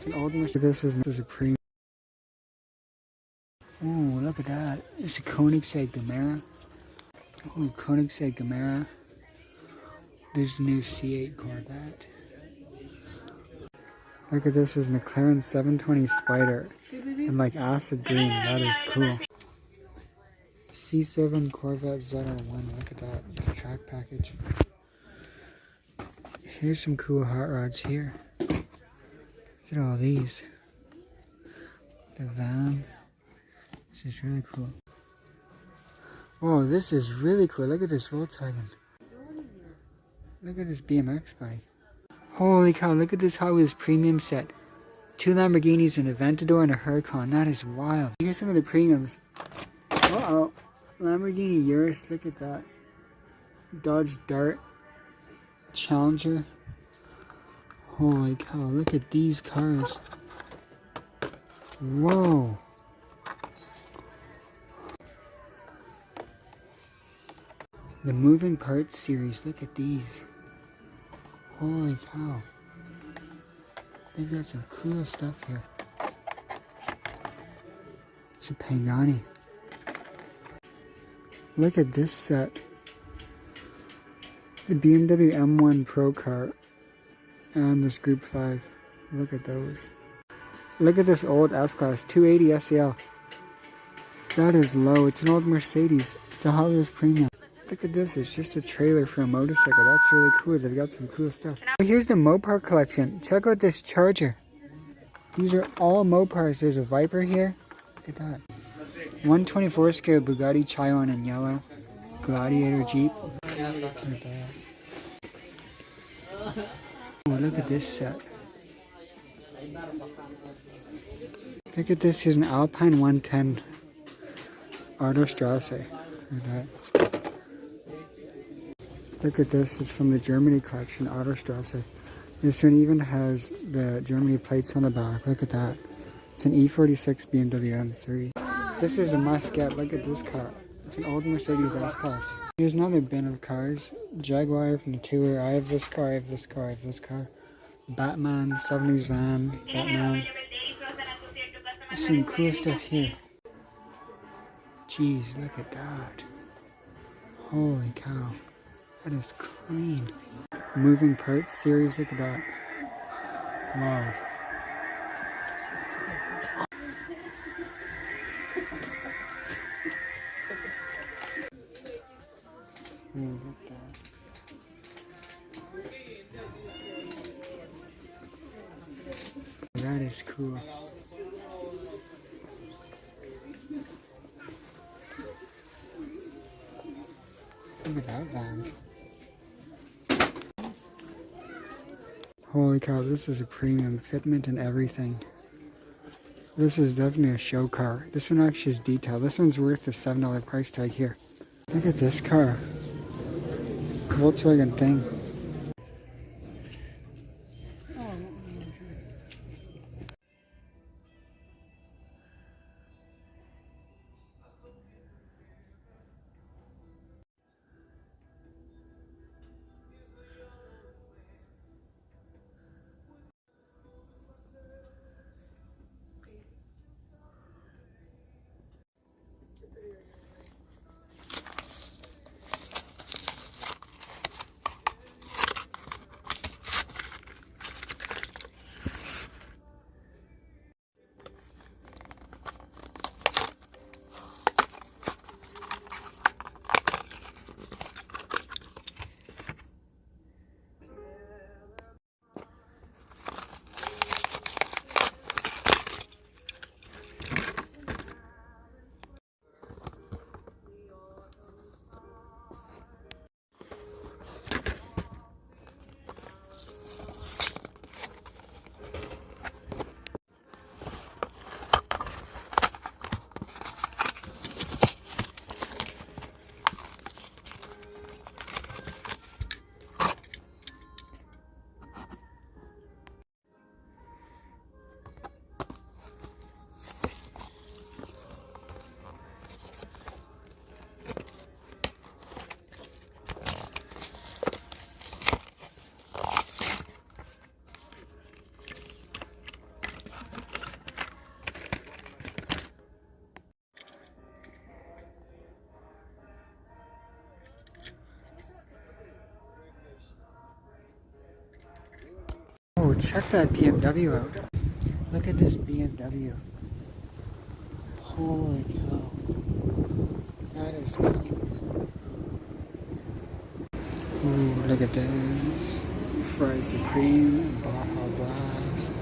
It's an old Mercedes. This is a premium. Oh, look at that. It's a Koenigsegg Gemera. Oh, Koenigsegg Gemera. There's a new C8 Corvette. Look at this. Is McLaren 720 Spider. And like acid green. That is cool. C7 Corvette ZR1. Look at that. The track package. Here's some cool hot rods here. Look at all these. The van. This is really cool. Whoa, this is really cool. Look at this Volkswagen. Look at this BMX bike. Holy cow, look at this Hotwheels premium set. 2 Lamborghinis, an Aventador, and a Huracan. That is wild. Here's some of the premiums. Uh-oh. Lamborghini Urus, look at that. Dodge Dart. Challenger. Holy cow, look at these cars. Whoa. The moving parts series, look at these. Holy cow. They've got some cool stuff here. It's a Pagani. Look at this set. The BMW M1 Pro car and this Group 5. Look at those. Look at this old S-Class 280 SEL. That is low. It's an old Mercedes. It's a Hot Wheels premium. Look at this. It's just a trailer for a motorcycle. That's really cool. They've got some cool stuff. Here's the Mopar collection. Check out this Charger. These are all Mopars. There's a Viper here. Look at that. 124 scale Bugatti Chiron in yellow. Gladiator Jeep. Oh, look at this set. Look at this. Here's an Alpine 110 Autostrasse. Look at that. Look at this. It's from the Germany collection, Autostrasse. This one even has the Germany plates on the back. Look at that. It's an E46 BMW M3. This is a must-get. Look at this car. It's an old Mercedes S-Class. Here's another bin of cars. Jaguar from the tour. I have this car, I have this car, I have this car. Batman, 70s van, Batman. There's some cool stuff here. Jeez, look at that. Holy cow. That is clean. Moving parts series, look at that. Wow. Look at that. That is cool. Look at that van. Holy cow, this is a premium fitment and everything. This is definitely a show car. This one actually is detailed. This one's worth the $7 price tag here. Look at this car. Volkswagen thing. Oh, check that BMW out. Look at this BMW. Holy cow. That is clean. Ooh, look at this. Fried Supreme, Baja Blast.